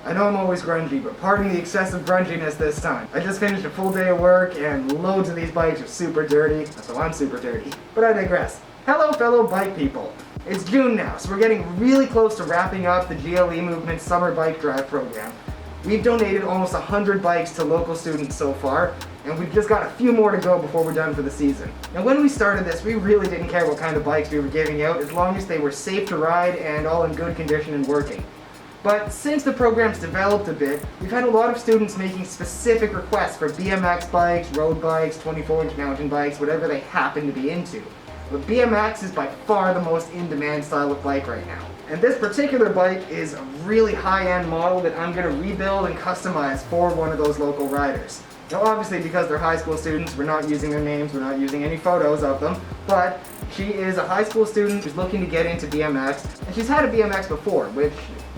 I know I'm always grungy, but pardon the excessive grunginess this time. I just finished a full day of work and loads of these bikes are super dirty, so I'm super dirty. But I digress. Hello fellow bike people. It's June now, so we're getting really close to wrapping up the GLE Movement's Summer Bike Drive program. We've donated almost 100 bikes to local students so far, and we've just got a few more to go before we're done for the season. Now when we started this, we really didn't care what kind of bikes we were giving out as long as they were safe to ride and all in good condition and working. But since the program's developed a bit, we've had a lot of students making specific requests for BMX bikes, road bikes, 24-inch mountain bikes, whatever they happen to be into. But BMX is by far the most in-demand style of bike right now. And this particular bike is a really high-end model that I'm going to rebuild and customize for one of those local riders. Now obviously because they're high school students, we're not using their names, we're not using any photos of them, but she is a high school student who's looking to get into BMX, and she's had a BMX before, which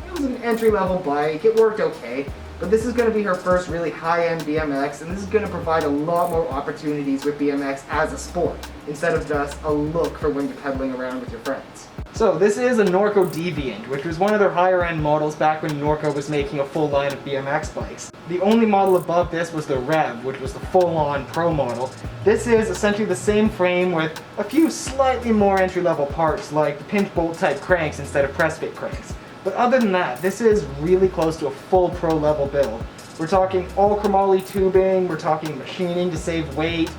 it was an entry-level bike, it worked okay, but this is going to be her first really high-end BMX, and this is going to provide a lot more opportunities with BMX as a sport, instead of just a look for when you're pedaling around with your friends. So this is a Norco Deviant, which was one of their higher-end models back when Norco was making a full line of BMX bikes. The only model above this was the Rev, which was the full-on pro model. This is essentially the same frame with a few slightly more entry-level parts, like the pinch bolt type cranks instead of press fit cranks. But other than that, this is really close to a full pro level build. We're talking all chromoly tubing, we're talking machining to save weight,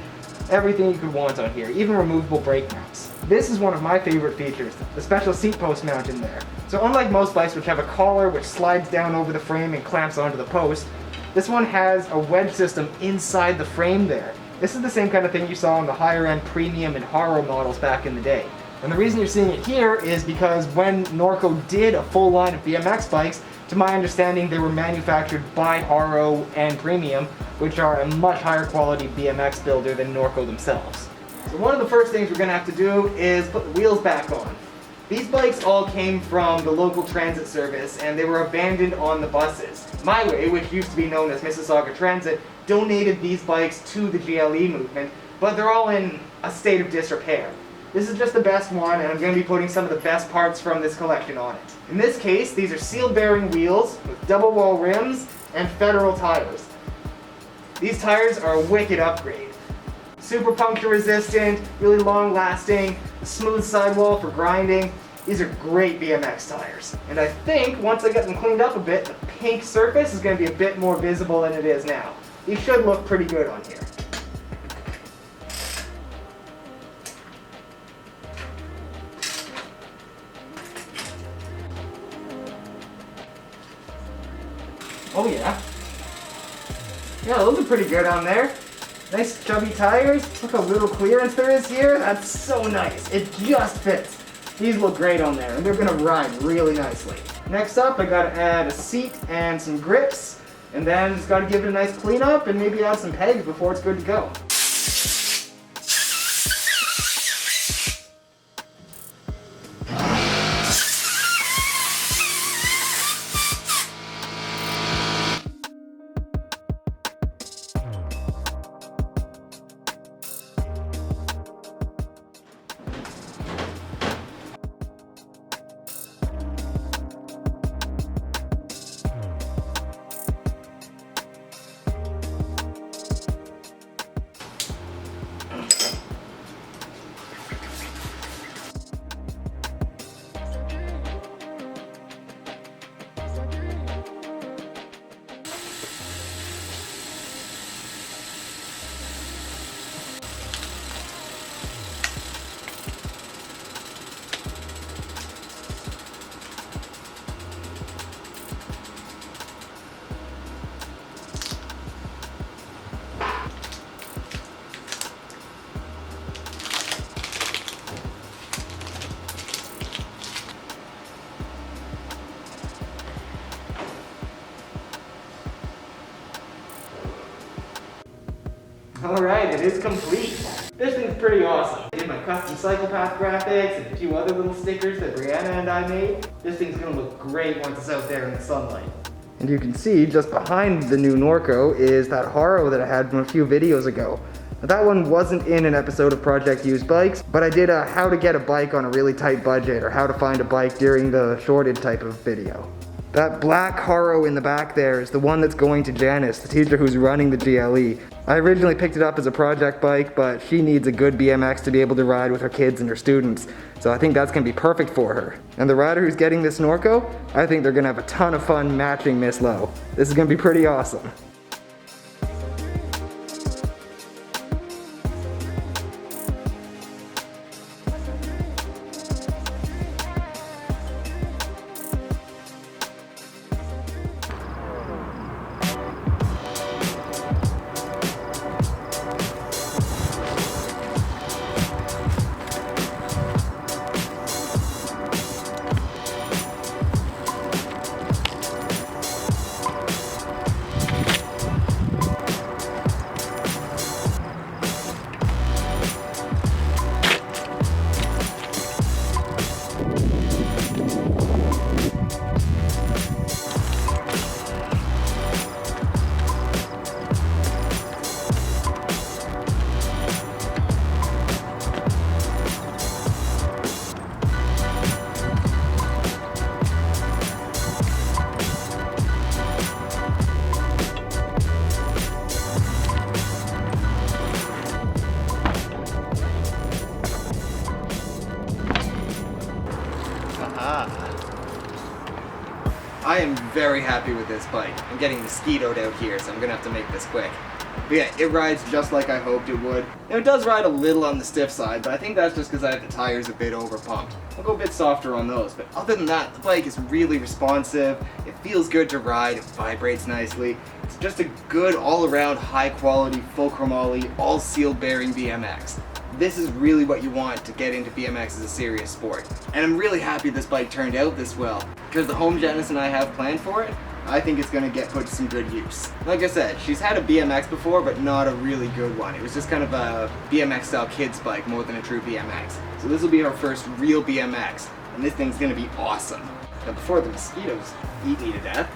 everything you could want on here, even removable brake mounts. This is one of my favorite features, the special seat post mount in there. So unlike most bikes which have a collar which slides down over the frame and clamps onto the post, this one has a wedge system inside the frame there. This is the same kind of thing you saw on the higher end premium and Haro models back in the day. And the reason you're seeing it here is because when Norco did a full line of BMX bikes, to my understanding they were manufactured by Haro and Premium, which are a much higher quality BMX builder than Norco themselves. So one of the first things we're going to have to do is put the wheels back on. These bikes all came from the local transit service and they were abandoned on the buses. My Way, which used to be known as Mississauga Transit, donated these bikes to the GLE movement, but they're all in a state of disrepair. This is just the best one, and I'm going to be putting some of the best parts from this collection on it. In this case, these are sealed bearing wheels with double wall rims and Federal tires. These tires are a wicked upgrade. Super puncture resistant, really long lasting, smooth sidewall for grinding. These are great BMX tires. And I think once I get them cleaned up a bit, the pink surface is going to be a bit more visible than it is now. These should look pretty good on here. Oh yeah. Yeah, those are pretty good on there. Nice chubby tires. Look how little clearance there is here. That's so nice. It just fits. These look great on there and they're gonna ride really nicely. Next up, I gotta add a seat and some grips, and then just gotta give it a nice clean up and maybe add some pegs before it's good to go. Alright, it is complete. This thing's pretty awesome. I did my custom cycle path graphics and a few other little stickers that Brianna and I made. This thing's gonna look great once it's out there in the sunlight. And you can see just behind the new Norco is that Haro that I had from a few videos ago. Now, that one wasn't in an episode of Project Used Bikes, but I did a how to get a bike on a really tight budget or how to find a bike during the shorted type of video. That black Haro in the back there is the one that's going to Janice, the teacher who's running the GLE. I originally picked it up as a project bike, but she needs a good BMX to be able to ride with her kids and her students. So I think that's gonna be perfect for her. And the rider who's getting this Norco, I think they're gonna have a ton of fun matching Miss Lowe. This is gonna be pretty awesome. I am very happy with this bike. I'm getting mosquitoed out here, so I'm gonna have to make this quick. But yeah, it rides just like I hoped it would. Now, it does ride a little on the stiff side, but I think that's just because I have the tires a bit over pumped. I'll go a bit softer on those, but other than that, the bike is really responsive. It feels good to ride, it vibrates nicely. It's just a good all-around, high-quality, full chromoly, all sealed bearing BMX. This is really what you want to get into BMX as a serious sport. And I'm really happy this bike turned out this well, because the home Janice and I have planned for it, I think it's going to get put to some good use. Like I said, she's had a BMX before, but not a really good one. It was just kind of a BMX style kids bike more than a true BMX. So this will be her first real BMX, and this thing's going to be awesome. Now before the mosquitoes eat me to death,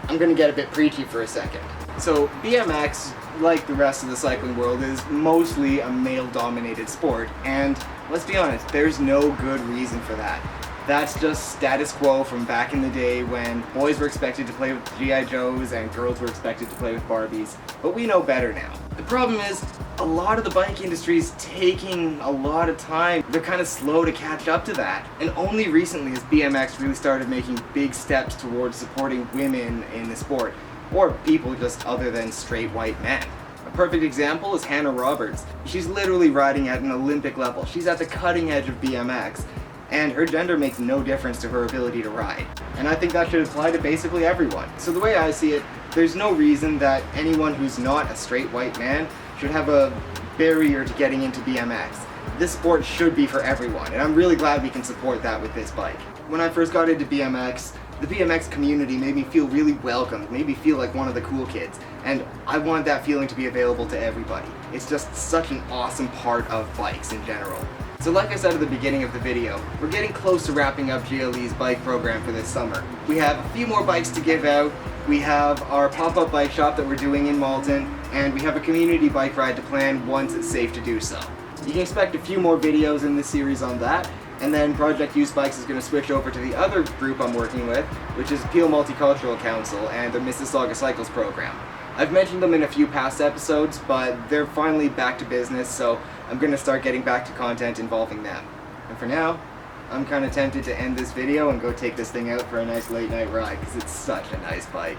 I'm going to get a bit preachy for a second. So BMX, like the rest of the cycling world, is mostly a male-dominated sport, and let's be honest, there's no good reason for that. That's just status quo from back in the day when boys were expected to play with G.I. Joes and girls were expected to play with Barbies, but we know better now. The problem is, a lot of the bike industry is taking a lot of time. They're kind of slow to catch up to that. And only recently has BMX really started making big steps towards supporting women in the sport, or people just other than straight white men. A perfect example is Hannah Roberts. She's literally riding at an Olympic level. She's at the cutting edge of BMX, and her gender makes no difference to her ability to ride. And I think that should apply to basically everyone. So the way I see it, there's no reason that anyone who's not a straight white man should have a barrier to getting into BMX. This sport should be for everyone, and I'm really glad we can support that with this bike. When I first got into BMX, the BMX community made me feel really welcomed, made me feel like one of the cool kids, and I want that feeling to be available to everybody. It's just such an awesome part of bikes in general. So like I said at the beginning of the video, we're getting close to wrapping up GLE's bike program for this summer. We have a few more bikes to give out, we have our pop-up bike shop that we're doing in Malton, and we have a community bike ride to plan once it's safe to do so. You can expect a few more videos in this series on that, and then Project Use Bikes is going to switch over to the other group I'm working with, which is Peel Multicultural Council and the Mississauga Cycles program. I've mentioned them in a few past episodes, but they're finally back to business, so I'm going to start getting back to content involving them. And for now, I'm kind of tempted to end this video and go take this thing out for a nice late night ride, because it's such a nice bike.